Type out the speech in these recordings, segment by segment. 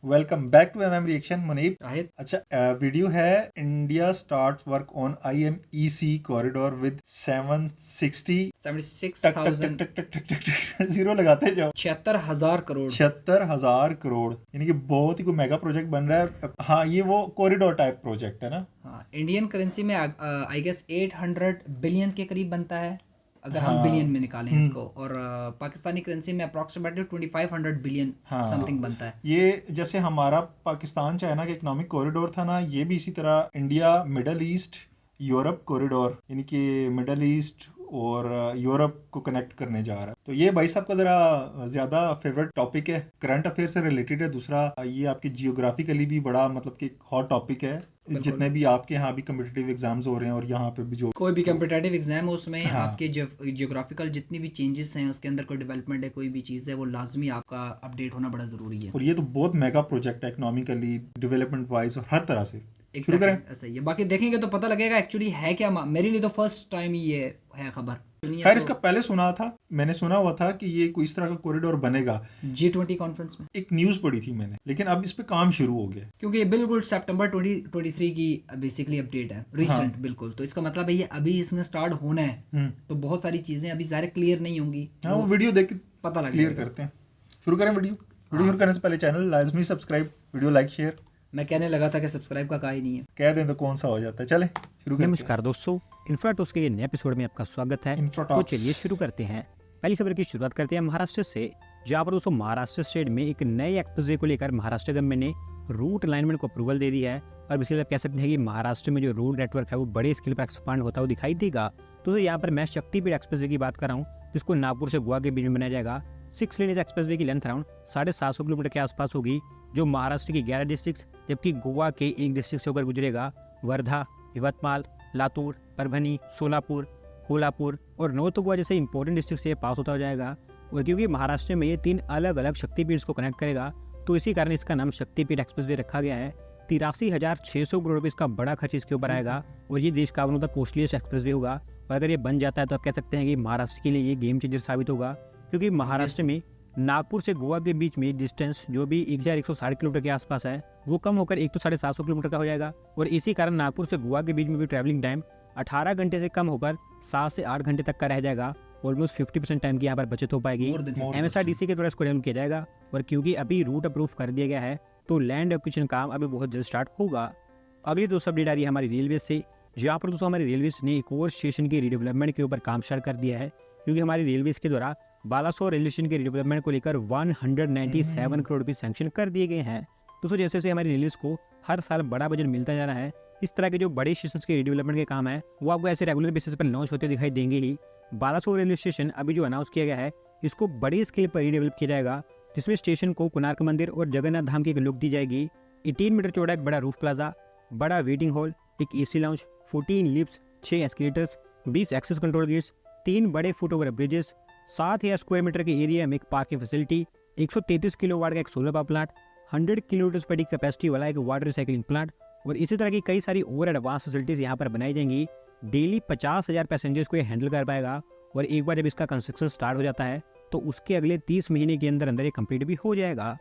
Welcome back to MM reaction Munib. Shahid. अच्छा, video है India start work on IMEC corridor with 760 टक टक टक 76,000 टक टक टक टक टक जीरो लगाते जाओ 76,000 करोड़। 76,000 करोड़, यानी कि बहुत ही कोई मेगा प्रोजेक्ट बन रहा है। हाँ, ये वो कॉरिडोर टाइप प्रोजेक्ट है ना। हाँ, इंडियन करेंसी में आई गेस 800 बिलियन के करीब बनता है अगर हम बिलियन हाँ। में निकालें इसको, और पाकिस्तानी करेंसी में अप्रॉक्सीमेटली 2500 बिलियन समथिंग हाँ, बनता है। ये जैसे हमारा पाकिस्तान चाइना का इकोनॉमिक कॉरिडोर था ना, ये भी इसी तरह India middle east Europe corridor, यानी कि मिडल ईस्ट और यूरोप को कनेक्ट करने जा रहा है। तो ये भाई साहब का ज़रा ज़्यादा फेवरेट टॉपिक है, करंट अफेयर से रिलेटेड है। दूसरा ये आपकी जियोग्राफिकली भी बड़ा मतलब कि हॉट टॉपिक है। बिल्कुल। जितने भी आपके यहाँ भी कम्पिटिटिव एग्जाम्स हो रहे हैं और यहाँ पे भी जो कोई भी कंपिटेटिव एग्जाम हो उसमें हाँ आपके जियोग्राफिकल जितनी भी चेंजेस हैं, उसके अंदर कोई डेवलपमेंट है, कोई भी चीज़ है, वो लाजमी आपका अपडेट होना बड़ा ज़रूरी है। और ये तो बहुत मेगा प्रोजेक्ट है इकोनॉमिकली, डेवलपमेंट वाइज और हर तरह से। शुरू करें। ऐसा ही है, बाकी देखेंगे तो पता लगेगा एक्चुअली है क्या। मेरे लिए तो फर्स्ट टाइम ये है खबर। खैर, इसका पहले सुना था, मैंने सुना हुआ था कि ये कोई इस तरह का कॉरिडोर बनेगा। G20 कॉन्फ्रेंस में एक न्यूज़ पढ़ी थी मैंने, लेकिन अब इस पे काम शुरू हो गया। क्योंकि ये बिल्कुल सितंबर 2023 की बेसिकली अपडेट है, रिसेंट बिल्कुल। तो इसका मतलब है ये अभी इसमें स्टार्ट होना है, तो बहुत सारी चीज़ें अभी ज़्यादा क्लियर नहीं होंगी। हाँ, वो वीडियो देख के पता लग क्लियर जाएगा। करते हैं। शुरू करें वीडियो शुरू करने से पहले चैनल लाजमी सब्सक्राइब, वीडियो लाइक शेयर। मैं कहने लगा था कि सब्सक्राइब का कहा ही नहीं है। कह दें तो कौन सा हो जाता है। चले शुरू करते हैं। नमस्कार दोस्तों, इन्फ्राटॉक्स के नए एपिसोड में आपका स्वागत है। तो इन्फ्राटॉक्स। चलिए शुरू करते हैं। पहली खबर की शुरुआत करते हैं महाराष्ट्र से, जहां पर दोस्तों महाराष्ट्र स्टेट में एक नए एक्सप्रेसवे को लेकर महाराष्ट्र गवर्नमेंट ने रूट अलाइनमेंट को अप्रूवल दे दी है। और इसके लिए आप कह सकते हैं कि महाराष्ट्र में जो रोड नेटवर्क है वो बड़े स्केल पर एक्सपांड होता हुआ दिखाई देगा। तो यहाँ पर मैं शक्तिपीठ एक्सप्रेसवे की बात कर रहा हूँ, जिसको नागपुर से गोवा के बीच में बनाया जाएगा। 6 लेन एक्सप्रेसवे की लेंथ अराउंड 750 किलोमीटर के आसपास होगी, जो महाराष्ट्र की 11 डिस्ट्रिक्ट जबकि गोवा के एक डिस्ट्रिक्ट से होकर गुजरेगा। वर्धा, यवतमाल, लातूर, परभनी, सोलापुर, कोल्हापुर और नॉर्थ गोवा जैसे इंपॉर्टेंट डिस्ट्रिक्ट से पास होता हो जाएगा। और क्योंकि महाराष्ट्र में ये 3 अलग अलग शक्तिपीठ को कनेक्ट करेगा, तो इसी कारण इसका नाम शक्तिपीठ एक्सप्रेसवे रखा गया है। 83,600 करोड़ रुपये इसका बड़ा खर्च इसके ऊपर आएगा, और ये देश का one of the costliest expressway होगा। और अगर ये बन जाता है तो आप कह सकते हैं कि महाराष्ट्र के लिए ये गेम चेंजर साबित होगा, क्योंकि महाराष्ट्र में नागपुर से गोवा के बीच में डिस्टेंस जो भी 1160 किलोमीटर के आसपास है, वो कम होकर 750 किलोमीटर का हो जाएगा। और इसी कारण नागपुर से गोवा के बीच में भी ट्रैवलिंग टाइम 18 घंटे से कम होकर 7 से 8 घंटे तक का रह जाएगा। ऑलमोस्ट 50% टाइम की यहाँ पर बचत हो पाएगी। MSRDC के द्वारा इसको डेवलप किया जाएगा। और क्योंकि अभी रूट अप्रूव कर दिया गया है, तो लैंड एक्विजिशन काम अभी बहुत जल्द स्टार्ट होगा। अगली दोस्तों अपडेट आ रही है हमारी रेलवे से, जहाँ पर दोस्तों हमारी रेलवे ने एक और स्टेशन के रिडेवलपमेंट के ऊपर काम स्टार्ट कर दिया है। क्योंकि हमारी रेलवे के द्वारा बालासोर रेलवे स्टेशन के रिडेवलपमेंट को लेकर 197 करोड़ रुपये सैंक्शन कर दिए गए हैं। दोस्तों जैसे जैसे हमारी रेलवे को हर साल बड़ा बजट मिलता जा रहा है, इस तरह के जो बड़े स्टेशन के रिडेवलपमेंट के काम है वो आपको ऐसे रेगुलर बेसिस पर लॉन्च होते दिखाई देंगे ही। बालासोर रेलवे स्टेशन अभी जो अनाउंस किया गया है, इसको बड़ी स्केल पर रिडेवलप किया जाएगा, जिसमें स्टेशन को कोणार्क मंदिर और जगन्नाथ धाम की एक लुक दी जाएगी। 18 मीटर चौड़ा एक बड़ा रूफ प्लाजा, बड़ा वेटिंग हॉल, एक AC lounge, 14 lifts, 6 escalators, 20 access control gates, 3 बड़े foot over bridges, 7,000 square metre के एरिया में एक पार्किंग फैसिलिटी, 133 किलोवाट का एक solar power plant, 100 kilolitre per day capacity वाला एक वाटर रिसाइकलिंग प्लांट, और इसी तरह की कई सारी और एडवांस फैसिलिटीज यहाँ पर बनाई जाएंगी। डेली 50,000 पैसेंजर्स को ये हैंडल कर पाएगा। और एक बार जब इसका कंस्ट्रक्शन स्टार्ट हो जाता है, तो उसके अगले 30 महीने के अंदर अंदर ये कंप्लीट भी हो जाएगा।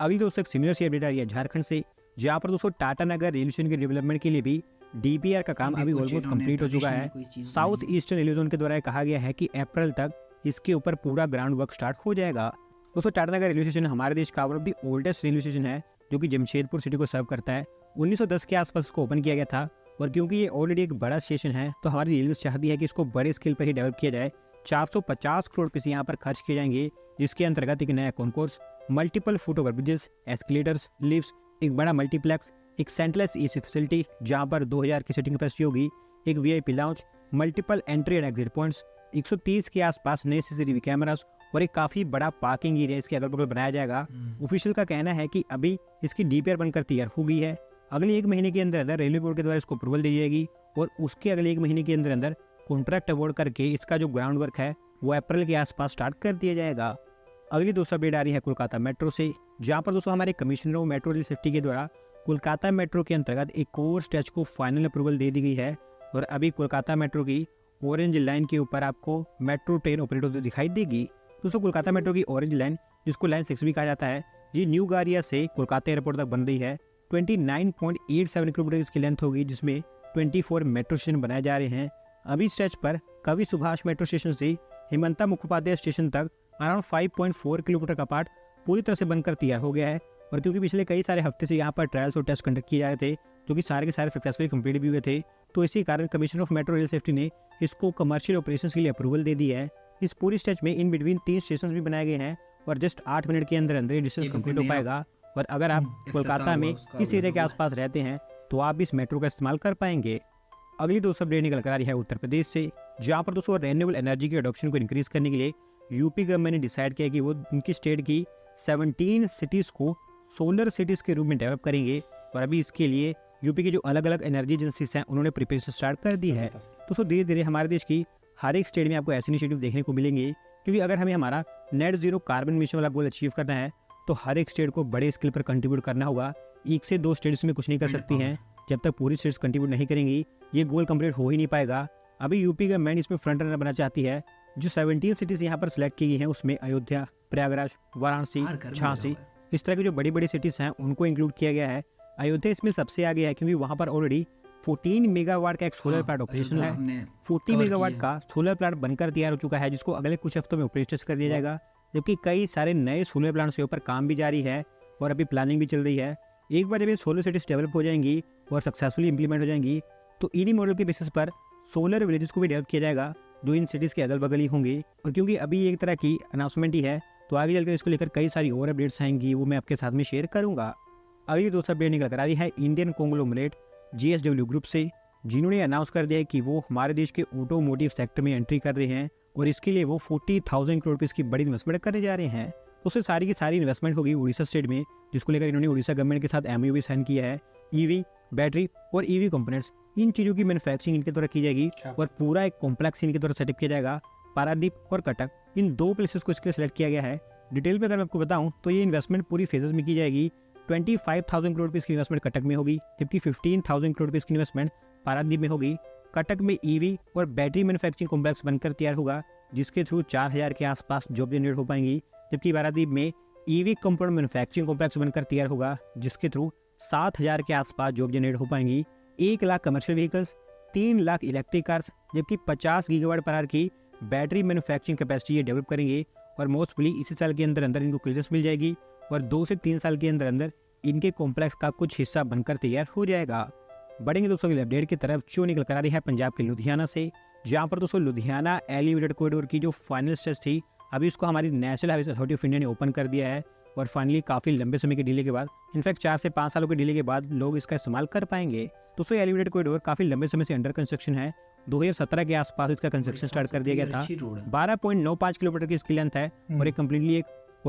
अगली दोस्तों एक सिमिलर सी अपडेट आ रही है झारखंड से, जहाँ पर दोस्तों टाटा नगर रेलवे स्टेशन के डेवलपमेंट के लिए भी DPR का काम अभी ऑलमोस्ट कंप्लीट हो चुका है। साउथ ईस्टर्न रेलवे जोन के द्वारा कहा गया है कि अप्रैल तक इसके ऊपर पूरा ग्राउंड वर्क स्टार्ट हो जाएगा। दोस्तों टाटा नगर रेलवे स्टेशन हमारे देश का one of the oldest railway station है, जो कि जमशेदपुर सिटी को सर्व करता है। 1910 के आसपास इसको ओपन किया गया था। और क्योंकि ये ऑलरेडी एक बड़ा स्टेशन है, तो हमारी रेलवे चाहती है कि इसको बड़े स्केल पर ही डेवलप किया जाए। 450 करोड़ रुपये यहाँ पर खर्च किए जाएंगे, जिसके अंतर्गत एक नया concourse, multiple foot over bridges, escalators, lifts, एक बड़ा मल्टीप्लेक्स, एक सेंटरलेस AC फैसिलिटी जहाँ पर 2000 की सीटिंग कैपेसिटी होगी, एक VIP lounge, multiple entry and exit points, 130 के आसपास नए CCTV कैमरास और एक काफ़ी बड़ा पार्किंग एरिया इसके अगल बगल बनाया जाएगा। ऑफिशियल का कहना है कि अभी इसकी DPR बनकर तैयार हो गई है। अगले 1 महीने के अंदर अंदर रेलवे बोर्ड के द्वारा इसको अप्रूवल दी जाएगी, और उसके अगले 1 महीने के अंदर अंदर कॉन्ट्रैक्ट अवार्ड करके इसका जो ग्राउंड वर्क है वो अप्रैल के आसपास स्टार्ट कर दिया जाएगा। अगली दोस्तों अपडेट आ रही है कोलकाता मेट्रो से, जहाँ पर दोस्तों हमारे commissioner of metro rail safety के द्वारा कोलकाता मेट्रो के अंतर्गत एक और स्टेज को फाइनल अप्रूवल दे दी गई है। और अभी कोलकाता मेट्रो की ऑरेंज लाइन के ऊपर आपको मेट्रो ट्रेन ऑपरेट होती दिखाई देगी। दोस्तों कोलकाता मेट्रो की ऑरेंज लाइन, जिसको लाइन 6 भी कहा जाता है, ये न्यू गारिया से कोलकाता एयरपोर्ट तक बन रही है। 29.87 किलोमीटर इसकी लेंथ होगी, जिसमें 24 मेट्रो स्टेशन बनाए जा रहे हैं। अभी स्ट्रेच पर कवि सुभाष मेट्रो स्टेशन से हिमंता मुखोपाध्याय स्टेशन तक अराउंड 5.4 किलोमीटर का पार्ट पूरी तरह से बनकर तैयार हो गया है। और क्योंकि पिछले कई सारे हफ्ते से यहाँ पर ट्रायल्स और टेस्ट कंडक्ट किए जा रहे थे, जो कि सारे के सारे सक्सेसफुली कंप्लीट भी हुए थे, तो इसी कारण commissioner of metro rail safety ने इसको कमर्शियल ऑपरेशंस के लिए अप्रूवल दे दी है। इस पूरी स्ट्रेच में इन बिटवीन 3 स्टेशन भी बनाए गए हैं और जस्ट 8 मिनट के अंदर अंदर डिस्टेंस कंप्लीट हो पाएगा। और अगर आप कोलकाता में इस एरिया के आसपास रहते हैं तो आप इस मेट्रो का इस्तेमाल कर पाएंगे। अगली दोस्तों अपडेट निकल कर आ रही है उत्तर प्रदेश से, जहाँ पर दोस्तों रेन्यूएबल एनर्जी के अडॉप्शन को इंक्रीज करने के लिए यूपी गवर्नमेंट ने डिसाइड किया कि वो उनकी स्टेट की 17 सिटीज़ को सोलर सिटीज़ के रूप में डेवलप करेंगे। और अभी इसके लिए यूपी के जो अलग अलग एनर्जी एजेंसीज हैं उन्होंने प्रिपरेशन स्टार्ट कर दी है। दोस्तों धीरे धीरे हमारे देश की हर एक स्टेट में आपको ऐसे इनिशिएटिव देखने को मिलेंगे, क्योंकि अगर हमें हमारा नेट जीरो कार्बन मिशन वाला गोल अचीव करना है तो हर एक स्टेट को बड़े स्केल पर कंट्रीब्यूट करना होगा। 1 से 2 स्टेट्स में कुछ नहीं कर सकती हैं। जब तक पूरी स्टेट्स कंट्रीब्यूट नहीं करेंगी ये गोल कंप्लीट हो ही नहीं पाएगा। अभी यूपी गवर्नमेंट इसमें फ्रंट रनर बनना चाहती है। जो 17 सिटीज़ यहाँ पर सिलेक्ट की गई हैं उसमें अयोध्या, प्रयागराज, वाराणसी, झांसी, इस तरह की जो बड़ी बड़ी सिटीज़ हैं उनको इंक्लूड किया गया है। अयोध्या इसमें सबसे आगे है, क्योंकि वहाँ पर ऑलरेडी 14 मेगावाट का एक सोलर प्लांट ऑपरेशन है। 40 मेगावाट का सोलर प्लांट बनकर तैयार हो चुका है, जिसको अगले कुछ हफ्तों में ऑपरेट कर दिया जाएगा। जबकि कई सारे नए सोलर प्लांट्स के ऊपर काम भी जारी है और अभी प्लानिंग भी चल रही है। एक बार जब ये सोलर सिटीज डेवलप हो जाएंगी और सक्सेसफुली इंप्लीमेंट हो जाएंगी तो इन्हीं मॉडल के बेसिस पर सोलर विलेजेस को भी डेवलप किया जाएगा, जो इन सिटीज़ के अगल बगल ही होंगे। और क्योंकि अभी एक तरह की अनाउंसमेंट ही है तो आगे चलकर इसको लेकर कई सारी और अपडेट्स आएंगी, वो मैं आपके साथ में शेयर करूँगा। अगली दोस्तों अपडेट निकल कर आ रही है इंडियन कॉन्ग्लोमरेट JSW ग्रुप से, जिन्होंने अनाउंस कर दिया है कि वो हमारे देश के ऑटोमोटिव सेक्टर में एंट्री कर रहे हैं और इसके लिए वो 40,000 करोड़ रुपये की बड़ी इन्वेस्टमेंट करने जा रहे हैं। उससे सारी की सारी इन्वेस्टमेंट होगी उड़ीसा स्टेट में, जिसको लेकर इन्होंने उड़ीसा गवर्नमेंट के साथ MOU भी साइन किया है। EV, बैटरी और EV कंपोनेंट्स, इन चीज़ों की मैन्युफैक्चरिंग इनके द्वारा की जाएगी और पूरा एक कॉम्प्लेक्स इनके द्वारा सेटअप किया जाएगा। पारादीप और कटक, इन 2 प्लेसेस को इसके लिए सेलेक्ट किया गया है। डिटेल में अगर मैं आपको बताऊं तो ये इन्वेस्टमेंट पूरी फेजेस में की जाएगी। 25,000 करोड़ रुपये की इन्वेस्टमेंट कटक में होगी, जबकि 15,000 करोड़ रुपये की इन्वेस्टमेंट पारादीप में होगी। कटक में EV और बैटरी मैन्युफैक्चरिंग कॉम्प्लेक्स बनकर तैयार होगा, जिसके थ्रू 4,000 के आसपास जॉब जनरेट हो पाएंगी। जबकि पारादीप में EV कंपोनेंट मैन्युफैक्चरिंग कॉम्प्लेक्स बनकर तैयार होगा, जिसके थ्रू 7,000 के आसपास जॉब जनरेट हो पाएंगी। 1 lakh commercial vehicles, 3 lakh electric cars, जबकि 50 गीगावाट पर आवर की बैटरी मैन्युफैक्चरिंग कैपेसिटी ये डेवलप करेंगे। और मोस्टली इसी साल के अंदर अंदर इनको क्लियरेंस मिल जाएगी और 2 से 3 साल के अंदर अंदर इनके कॉम्प्लेक्स का कुछ हिस्सा बनकर तैयार हो जाएगा। बढ़ेंगे दोस्तों अगले अपडेट की तरफ, जो निकल कर आ रही है पंजाब के लुधियाना से, जहाँ पर दोस्तों लुधियाना एलिवेटेड कॉरिडोर की जो फाइनल स्टेज थी, अभी उसको हमारी national highway authority of India ने ओपन कर दिया है। और फाइनली काफ़ी लंबे समय के डिले के बाद, इनफैक्ट 4 से 5 सालों के डिले के बाद लोग इसका इस्तेमाल कर पाएंगे। दोस्तों एलिवेटेड कॉरिडोर काफ़ी लंबे समय से अंडर कंस्ट्रक्शन है। 2017 के आसपास इसका कंस्ट्रक्शन स्टार्ट कर दिया गया था। 12.95 किलोमीटर की इसकी लेंथ है और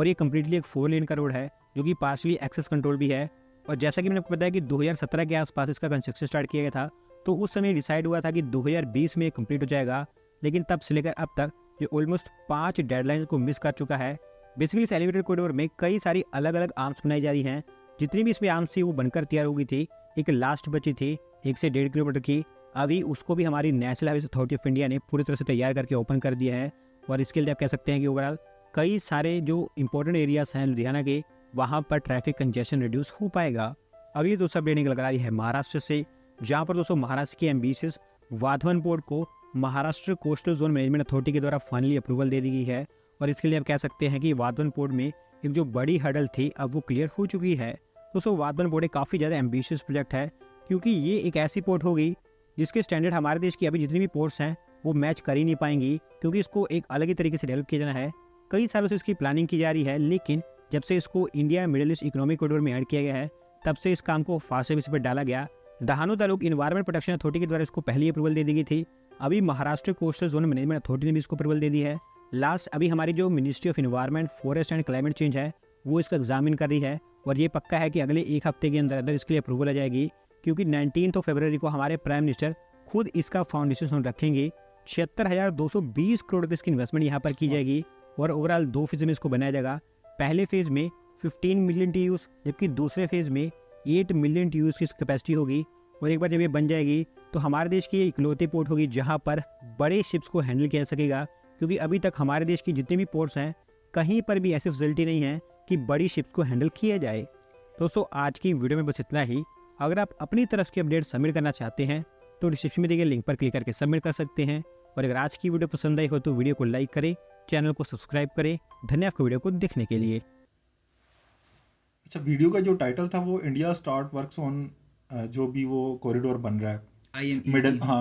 ये कम्प्लीटली एक 4 लेन का रोड है, जो कि पार्शली एक्सेस कंट्रोल भी है। और जैसा कि मैंने आपको बताया कि 2017 के आसपास इसका कंस्ट्रक्शन स्टार्ट किया गया था, तो उस समय डिसाइड हुआ था कि 2020 में कंप्लीट हो जाएगा, लेकिन तब से लेकर अब तक ये ऑलमोस्ट 5 डेडलाइन को मिस कर चुका है। बेसिकली इस एलिवेटेड कॉरिडोर में कई सारी अलग अलग आर्म्स बनाई जा रही हैं। जितनी भी इसमें आर्म्स थी वो बनकर तैयार हो गई थी। एक लास्ट बची थी 1 से 1.5 किलोमीटर की, अभी उसको भी हमारी national highway authority of India ने पूरी तरह से तैयार करके ओपन कर दिया है। और इसके लिए आप कह सकते हैं कि ओवरऑल कई सारे जो इंपॉर्टेंट एरियाज हैं लुधियाना के, वहाँ पर ट्रैफिक कंजेशन रिड्यूस हो पाएगा। अगली दोस्तों अपडेट निकल कर आ रही है महाराष्ट्र से, जहाँ पर दोस्तों महाराष्ट्र की एम्बिशियस वाधवन पोर्ट को Maharashtra coastal zone management authority के द्वारा फाइनली अप्रूवल दे दी गई है। और इसके लिए आप कह सकते हैं कि वाधवन पोर्ट में एक जो बड़ी हर्डल थी अब वो क्लियर हो चुकी है। दोस्तों वाधवन पोर्ट एक काफ़ी ज़्यादा एम्बिशियस प्रोजेक्ट है, क्योंकि ये एक ऐसी पोर्ट होगी जिसके स्टैंडर्ड हमारे देश की अभी जितनी भी पोर्ट्स हैं वो मैच कर ही नहीं पाएंगी, क्योंकि इसको एक अलग ही तरीके से डेवलप किया जाना है। कई सालों से इसकी प्लानिंग की जा रही है, लेकिन जब से इसको India middle east economic corridor में ऐड किया गया है तब से इस काम को फास्ट सर्विस पर डाला गया। Dahanu taluk environment protection authority के द्वारा इसको पहली अप्रूवल दे दी गई थी। अभी Maharashtra coastal zone management authority ने भी इसको अप्रूवल दे दी है। लास्ट अभी हमारी जो ministry of environment, forest and climate change है वो इसका एग्जामिन कर रही है। और ये पक्का है कि अगले 1 हफ्ते के अंदर अंदर इसके लिए अप्रूवल आ जाएगी, क्योंकि 19 फरवरी को हमारे प्राइम मिनिस्टर खुद इसका फाउंडेशन रखेंगे। 76,220 करोड़ रुपये की इन्वेस्टमेंट यहाँ पर की जाएगी और ओवरऑल 2 फेज में इसको बनाया जाएगा। पहले फेज में 15 मिलियन TEUs, जबकि दूसरे फेज में 8 मिलियन TEUs की कैपेसिटी होगी। और एक बार जब ये बन जाएगी तो हमारे देश की इकलौती पोर्ट होगी जहाँ पर बड़े शिप्स को हैंडल किया जा सकेगा, क्योंकि अभी तक हमारे देश की जितनी भी पोर्ट्स हैं कहीं पर भी ऐसी फैसिलिटी नहीं है कि बड़ी शिप्स को हैंडल किया जाए। दोस्तों आज की वीडियो में बस इतना ही। अगर आप अपनी तरफ की अपडेट सबमिट करना चाहते हैं तो डिस्क्रिप्शन में दिए गए लिंक पर क्लिक करके सबमिट कर सकते हैं। और अगर आज की वीडियो पसंद आई हो तो वीडियो को लाइक करें, चैनल को सब्सक्राइब करें। धन्यवाद आपको वीडियो को देखने के लिए। अच्छा, वीडियो का जो टाइटल था वो इंडिया स्टार्ट वर्क्स ऑन जो भी वो कॉरिडोर बन रहा है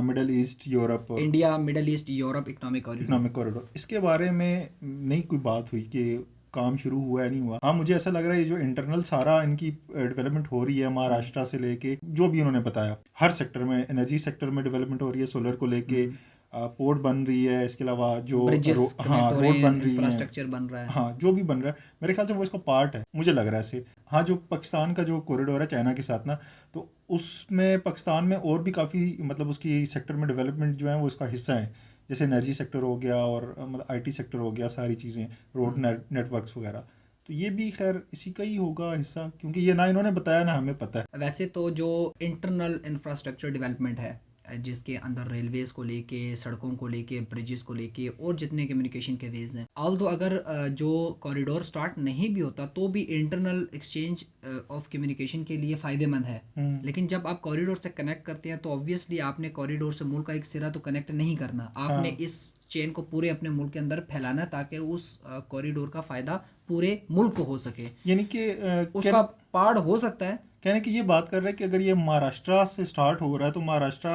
middle east Europe India middle east Europe economic corridor, इसके बारे में नहीं कोई बात हुई कि काम शुरू हुआ है नहीं हुआ। हाँ, मुझे ऐसा लग रहा है ये जो इंटरनल सारा इनकी डेवलपमेंट हो रही है महाराष्ट्र से लेके, जो भी उन्होंने बताया हर सेक्टर में, एनर्जी सेक्टर में डेवलपमेंट हो रही है, सोलर को लेके पोर्ट बन रही है, इसके अलावा जो रोड बन रही है, इंफ्रास्ट्रक्चर बन रहा है, हाँ जो भी बन रहा है, मेरे ख्याल से वो इसका पार्ट है, मुझे लग रहा है ऐसे। हाँ, जो पाकिस्तान का जो कॉरिडोर है चाइना के साथ ना, तो उसमें पाकिस्तान में और भी काफ़ी मतलब उसकी सेक्टर में डेवलपमेंट जो है वो इसका हिस्सा है, जैसे एनर्जी सेक्टर हो गया और मतलब आईटी सेक्टर हो गया, सारी चीज़ें, रोड नेटवर्क्स वगैरह, तो ये भी खैर इसी का ही होगा हिस्सा, क्योंकि ये ना इन्होंने बताया ना हमें पता है। वैसे तो जो इंटरनल इंफ्रास्ट्रक्चर डेवलपमेंट है जिसके अंदर रेलवेज को लेके, सड़कों को लेके, ब्रिजेस को लेके और जितने कम्युनिकेशन के वेज हैं, ऑल्दो अगर जो कॉरिडोर स्टार्ट नहीं भी होता तो भी इंटरनल एक्सचेंज ऑफ कम्युनिकेशन के लिए फ़ायदेमंद है। लेकिन जब आप कॉरिडोर से कनेक्ट करते हैं तो ऑब्वियसली आपने कॉरिडोर से मुल्क का एक सिरा तो कनेक्ट नहीं करना, आपने इस चेन को पूरे अपने मुल्क के अंदर फैलाना ताकि उस कॉरिडोर का फ़ायदा पूरे मुल्क को हो सके, यानी कि उसका पार्ट हो सकता है। कहने की ये बात कर रहे हैं कि अगर ये महाराष्ट्र से स्टार्ट हो रहा है तो महाराष्ट्र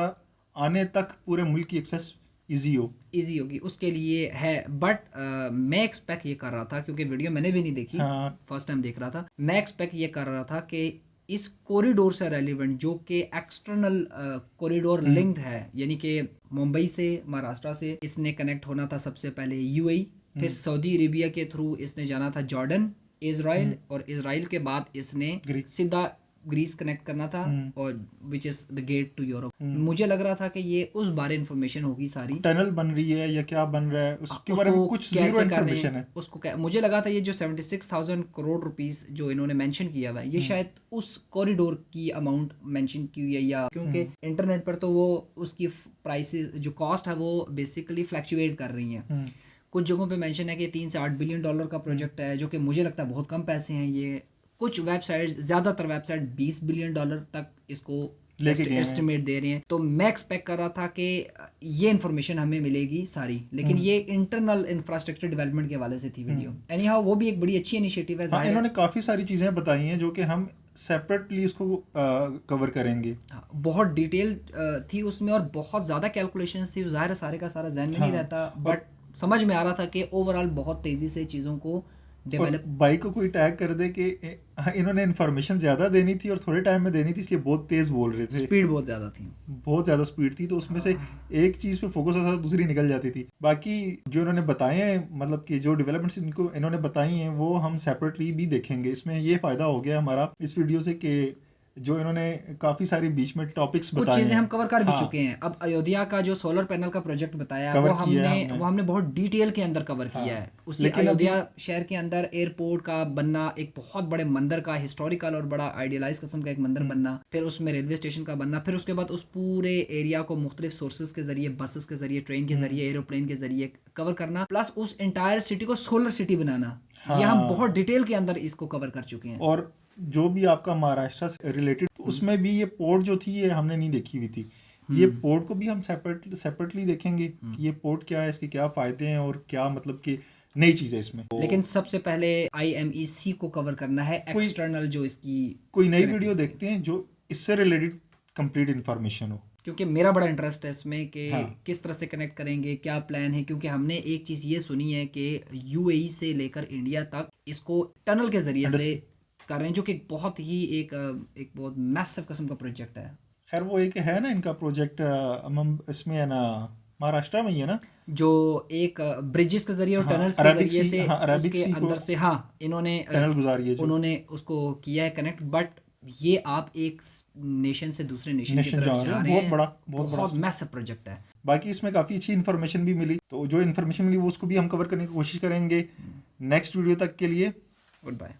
आने तक पूरे मुल्क की एक्सेस इजी होगी, उसके लिए है। बट मैं एक्सपेक्ट ये कर रहा था, क्योंकि वीडियो मैंने भी नहीं देखी, फर्स्ट टाइम देख रहा था, मैं एक्सपेक्ट ये कर रहा था कि इस कॉरिडोर से रेलिवेंट जो कि एक्सटर्नल कॉरिडोर लिंक्ड है, यानी कि मुंबई से महाराष्ट्र से इसने कनेक्ट होना था सबसे पहले यूएई, फिर सऊदी अरेबिया के थ्रू इसने जाना था जॉर्डन, इजराइल, और इजराइल के बाद इसने सीधा ग्रीस कनेक्ट करना था, और which is the gate to Europe. मुझे लग रहा था कि ये उस बारे इन्फॉर्मेशन होगी, सारी टनल बन रही है या क्या बन रहा है उसके बारे में कुछ जीरो इन्फॉर्मेशन है उसको मुझे लगा था ये जो 76,000 करोड़ रुपीस जो इन्होंने मेंशन किया हुआ है, ये शायद उस कॉरिडोर की अमाउंट मेंशन की हुई है, या क्योंकि इंटरनेट पर तो वो उसकी प्राइसेस जो कॉस्ट है वो बेसिकली फ्लक्चुएट कर रही हैं। कुछ जगहों पे मेंशन है कि 3 से 8 बिलियन डॉलर का प्रोजेक्ट है, जो कि मुझे लगता है बहुत कम पैसे हैं ये। कुछ वेबसाइट्स, ज़्यादातर वेबसाइट 20 बिलियन डॉलर तक इसको एस्टिमेट दे रहे हैं। तो मैं एक्सपेक्ट कर रहा था कि ये इन्फॉर्मेशन हमें मिलेगी सारी, लेकिन ये इंटरनल इंफ्रास्ट्रक्चर डेवलपमेंट के हवाले से थी वीडियो। एनी हाउ वो भी एक बड़ी अच्छी इनिशिएटिव है। हाँ, इन्होंने काफ़ी सारी चीज़ें बताई हैं जो कि हम सेपरेटली उसको कवर करेंगे। बहुत डिटेल थी उसमें और बहुत ज़्यादा कैलकुलेशंस थी, ज़ाहिर है सारे का सारा जहन में नहीं रहता, बट समझ में आ रहा था कि ओवरऑल बहुत तेज़ी से चीज़ों को डेवलप। बाइक को कोई टैग कर दे कि इन्होंने इन्फॉर्मेशन ज़्यादा देनी थी और थोड़े टाइम में देनी थी, इसलिए बहुत तेज़ बोल रहे थे, स्पीड बहुत ज़्यादा स्पीड थी, तो उसमें से एक चीज़ पे फोकस होता था, दूसरी निकल जाती थी। बाकी जो इन्होंने बताए हैं, मतलब कि जो डेवलपमेंट्स इनको इन्होंने बताई हैं वो हम सेपरेटली भी देखेंगे। इसमें ये फ़ायदा हो गया हमारा इस वीडियो से कि जो इन्होंने काफ़ी सारी बीच में टॉपिक्स बताए, कुछ चीज़ें हम कवर कर भी चुके हैं। अब अयोध्या का जो सोलर पैनल का प्रोजेक्ट बताया वो हमने बहुत डिटेल के अंदर कवर किया है। उसी अयोध्या शहर के अंदर एयरपोर्ट का बनना, एक बहुत बड़े मंदिर का, हिस्टोरिकल और बड़ा आइडियलाइज किस्म का एक मंदिर बनना, फिर उसमें रेलवे स्टेशन का बनना, फिर उसके बाद उस पूरे एरिया को मुख्तलिफ सोर्सेज के जरिए, बसेस के जरिए, ट्रेन के जरिए, एरोप्लेन के जरिए कवर करना, प्लस उस एंटायर सिटी को सोलर सिटी बनाना। ये हम बहुत डिटेल के अंदर इसको कवर कर चुके हैं। और जो भी आपका महाराष्ट्र से रिलेटेड, उसमें भी ये पोर्ट जो थी ये हमने नहीं देखी हुई थी। ये पोर्ट को भी हम सेपरेटली देखेंगे कि ये पोर्ट क्या है, इसके क्या फ़ायदे हैं और क्या मतलब कि नई चीज़ है इसमें। लेकिन सबसे पहले IMEC को कवर करना है, एक्सटर्नल जो इसकी कोई नई वीडियो देखते हैं जो इससे रिलेटेड कंप्लीट इन्फॉर्मेशन हो, क्योंकि मेरा बड़ा इंटरेस्ट है इसमें कि किस तरह से कनेक्ट करेंगे, क्या प्लान है। क्योंकि हमने एक चीज़ ये सुनी है कि UAE से लेकर इंडिया तक इसको टनल के जरिए से कर रहे हैं, जो कि बहुत ही एक बहुत मैसिव किस्म का प्रोजेक्ट है। खैर वो एक है ना इनका प्रोजेक्ट, इसमें है ना महाराष्ट्र में ही है ना, जो एक ब्रिजेस के जरिए और टनल्स के जरिए से उसके अंदर से इन्होंने टनल गुजारी है, उन्होंने उसको किया है कनेक्ट। बट ये आप एक नेशन से दूसरे नेशन की तरफ जा रहे हैं, बहुत मैसिव प्रोजेक्ट है। बाकी इसमें काफ़ी अच्छी इन्फॉर्मेशन भी मिली, तो जो इन्फॉर्मेशन मिली वो उसको भी हम कवर करने की कोशिश करेंगे। नेक्स्ट वीडियो तक के लिए गुड बाय।